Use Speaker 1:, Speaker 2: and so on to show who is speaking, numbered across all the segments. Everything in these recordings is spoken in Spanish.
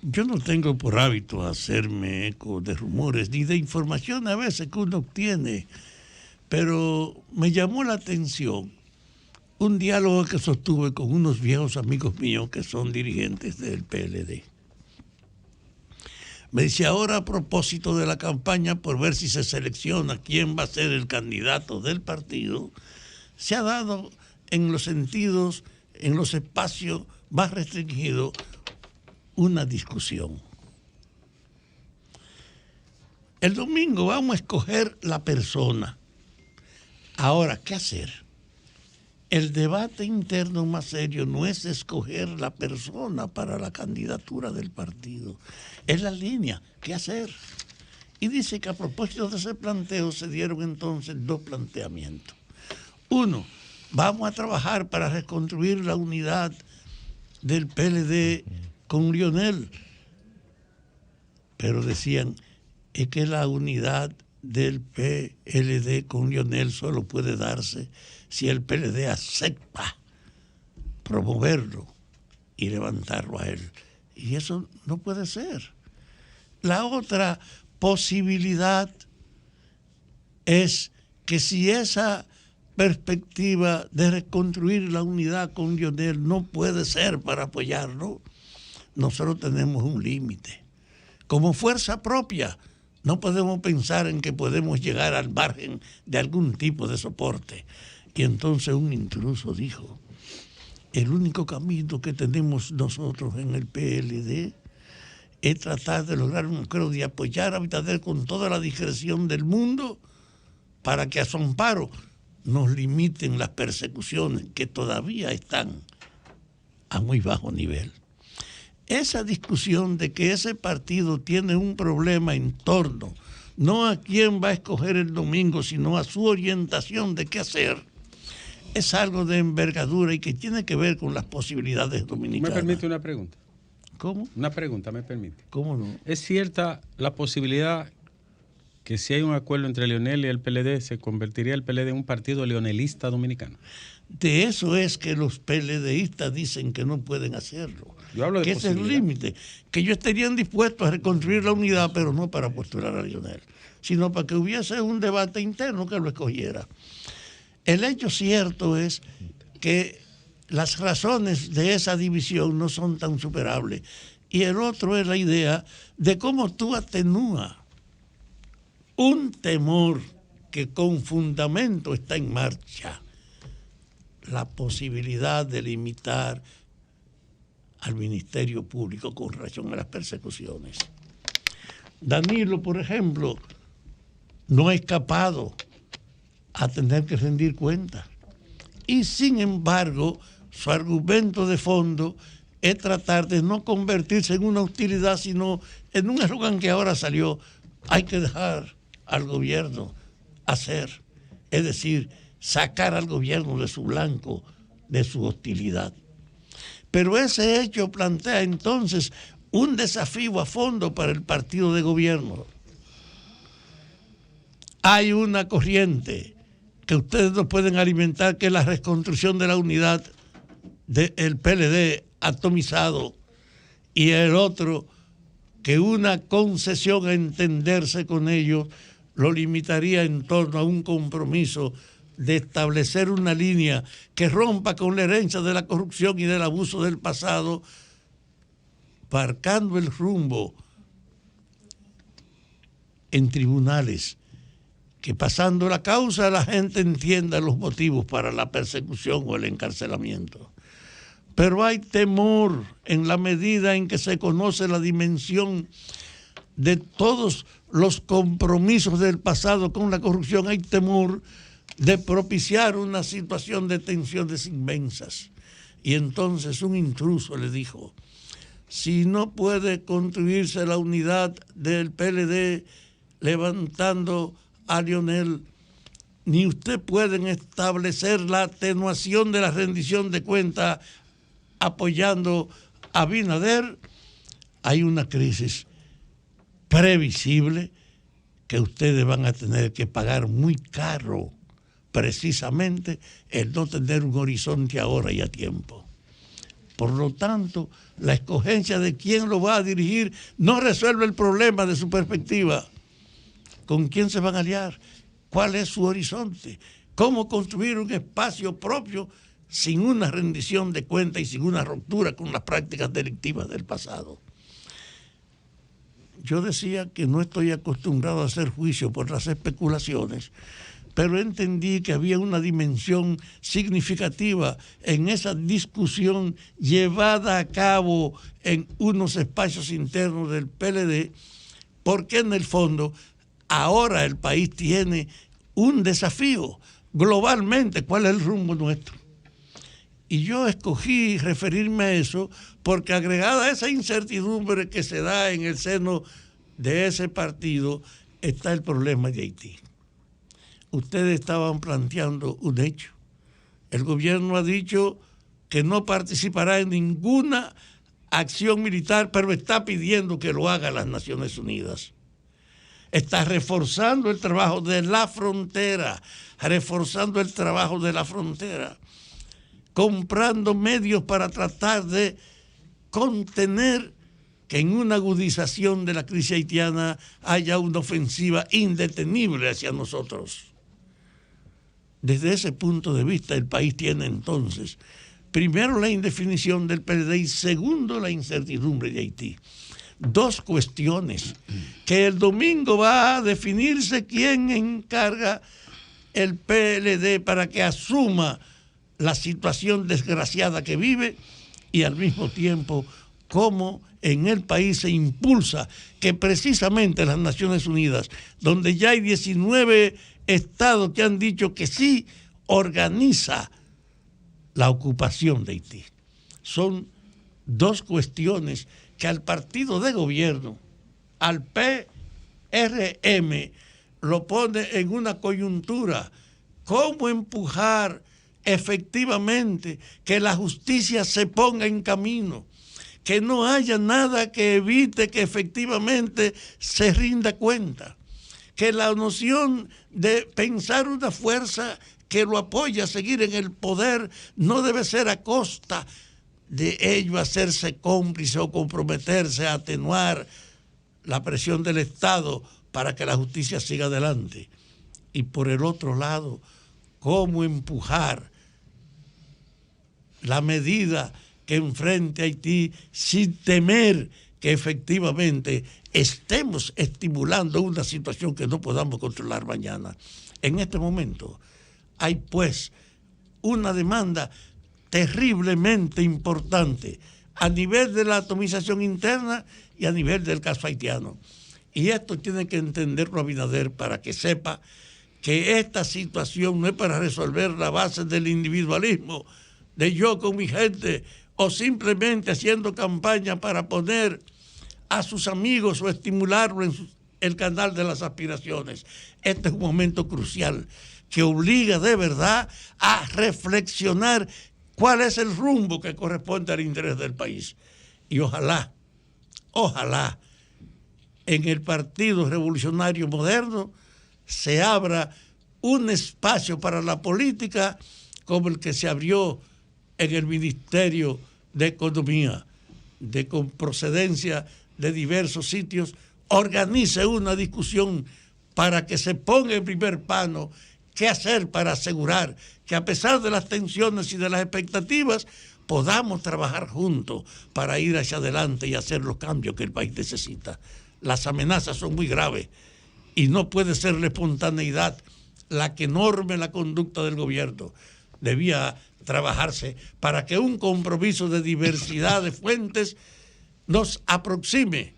Speaker 1: Yo no tengo por hábito hacerme eco de rumores ni de información a veces que uno obtiene, pero me llamó la atención un diálogo que sostuve con unos viejos amigos míos que son dirigentes del PLD. Me dice, ahora a propósito de la campaña por ver si se selecciona quién va a ser el candidato del partido, se ha dado en los sentidos, en los espacios más restringidos, una discusión. El domingo vamos a escoger la persona. Ahora, ¿qué hacer? El debate interno más serio no es escoger la persona para la candidatura del partido, es la línea, ¿qué hacer? Y dice que a propósito de ese planteo se dieron entonces dos planteamientos. Uno, vamos a trabajar para reconstruir la unidad del PLD con Lionel, pero decían, es que la unidad del PLD con Lionel solo puede darse si el PLD acepta promoverlo y levantarlo a él. Y eso no puede ser. La otra posibilidad es que si esa perspectiva de reconstruir la unidad con Lionel no puede ser para apoyarlo, nosotros tenemos un límite. Como fuerza propia, no podemos pensar en que podemos llegar al margen de algún tipo de soporte. Y entonces un intruso dijo, el único camino que tenemos nosotros en el PLD es tratar de lograr un acuerdo y apoyar a Abinader con toda la discreción del mundo para que a su amparo nos limiten las persecuciones que todavía están a muy bajo nivel. Esa discusión de que ese partido tiene un problema en torno, no a quién va a escoger el domingo, sino a su orientación de qué hacer, es algo de envergadura y que tiene que ver con las posibilidades dominicanas.
Speaker 2: ¿Me permite una pregunta?
Speaker 1: ¿Cómo?
Speaker 2: Una pregunta, me permite.
Speaker 1: ¿Cómo no?
Speaker 2: ¿Es cierta la posibilidad que si hay un acuerdo entre Lionel y el PLD, se convertiría el PLD en un partido leonelista dominicano?
Speaker 1: De eso es que los PLDistas dicen que no pueden hacerlo.
Speaker 2: Yo hablo de
Speaker 1: que ese es el límite, que ellos estarían dispuestos a reconstruir la unidad, pero no para postular a Lionel, sino para que hubiese un debate interno que lo escogiera. El hecho cierto es que las razones de esa división no son tan superables. Y el otro es la idea de cómo tú atenúas un temor que con fundamento está en marcha, la posibilidad de limitar al Ministerio Público con relación a las persecuciones. Danilo, por ejemplo, no ha escapado a tener que rendir cuentas. Y sin embargo, su argumento de fondo es tratar de no convertirse en una hostilidad, sino en un eslogan que ahora salió, hay que dejar al gobierno hacer, es decir, sacar al gobierno de su blanco, de su hostilidad. Pero ese hecho plantea entonces un desafío a fondo para el partido de gobierno. Hay una corriente que ustedes no pueden alimentar, que es la reconstrucción de la unidad del PLD atomizado, y el otro, que una concesión a entenderse con ellos lo limitaría en torno a un compromiso de establecer una línea que rompa con la herencia de la corrupción y del abuso del pasado, marcando el rumbo en tribunales, que pasando la causa la gente entienda los motivos para la persecución o el encarcelamiento. Pero hay temor en la medida en que se conoce la dimensión de todos los compromisos del pasado con la corrupción, hay temor de propiciar una situación de tensiones inmensas. Y entonces un intruso le dijo, si no puede construirse la unidad del PLD levantando a Lionel, ni usted pueden establecer la atenuación de la rendición de cuentas apoyando a Abinader, hay una crisis previsible que ustedes van a tener que pagar muy caro precisamente el no tener un horizonte ahora y a tiempo. Por lo tanto, la escogencia de quién lo va a dirigir no resuelve el problema de su perspectiva. ¿Con quién se van a aliar? ¿Cuál es su horizonte? ¿Cómo construir un espacio propio sin una rendición de cuentas y sin una ruptura con las prácticas delictivas del pasado? Yo decía que no estoy acostumbrado a hacer juicio por las especulaciones, pero entendí que había una dimensión significativa en esa discusión llevada a cabo en unos espacios internos del PLD, porque en el fondo ahora el país tiene un desafío globalmente. ¿Cuál es el rumbo nuestro? Y yo escogí referirme a eso porque, agregada a esa incertidumbre que se da en el seno de ese partido, está el problema de Haití. Ustedes estaban planteando un hecho. El gobierno ha dicho que no participará en ninguna acción militar, pero está pidiendo que lo haga las Naciones Unidas. Está reforzando el trabajo de la frontera, comprando medios para tratar de contener que en una agudización de la crisis haitiana haya una ofensiva indetenible hacia nosotros. Desde ese punto de vista, el país tiene entonces, primero, la indefinición del PLD y segundo, la incertidumbre de Haití. Dos cuestiones que el domingo va a definirse quién encarga el PLD para que asuma la situación desgraciada que vive y al mismo tiempo cómo en el país se impulsa que precisamente las Naciones Unidas, donde ya hay 19 estados que han dicho que sí, organiza la ocupación de Haití. Son dos cuestiones que al partido de gobierno, al PRM, lo pone en una coyuntura. ¿Cómo empujar efectivamente que la justicia se ponga en camino? Que no haya nada que evite que efectivamente se rinda cuenta. Que la noción de pensar una fuerza que lo apoya a seguir en el poder no debe ser a costa de ello hacerse cómplice o comprometerse a atenuar la presión del Estado para que la justicia siga adelante. Y por el otro lado, cómo empujar la medida que enfrente a Haití sin temer que efectivamente estemos estimulando una situación que no podamos controlar mañana. En este momento hay pues una demanda terriblemente importante a nivel de la atomización interna y a nivel del caso haitiano. Y esto tiene que entenderlo Abinader para que sepa que esta situación no es para resolver la base del individualismo, de yo con mi gente, o simplemente haciendo campaña para poner a sus amigos o estimularlo en el canal de las aspiraciones. Este es un momento crucial que obliga de verdad a reflexionar cuál es el rumbo que corresponde al interés del país. Y ojalá en el Partido Revolucionario Moderno se abra un espacio para la política como el que se abrió en el Ministerio de Economía, con procedencia de diversos sitios, organice una discusión para que se ponga en primer plano qué hacer para asegurar que, a pesar de las tensiones y de las expectativas, podamos trabajar juntos para ir hacia adelante y hacer los cambios que el país necesita. Las amenazas son muy graves y no puede ser la espontaneidad la que norme la conducta del gobierno. Debía trabajarse para que un compromiso de diversidad de fuentes nos aproxime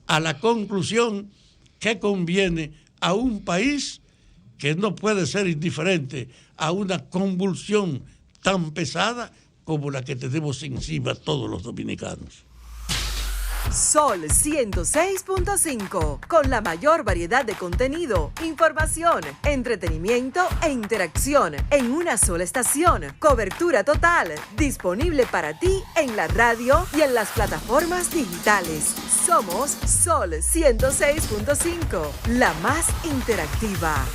Speaker 1: a la conclusión que conviene a un país que no puede ser indiferente a una convulsión tan pesada como la que tenemos encima todos los dominicanos.
Speaker 3: Sol 106.5, con la mayor variedad de contenido, información, entretenimiento e interacción en una sola estación. Cobertura total, disponible para ti en la radio y en las plataformas digitales. Somos Sol 106.5, la más interactiva.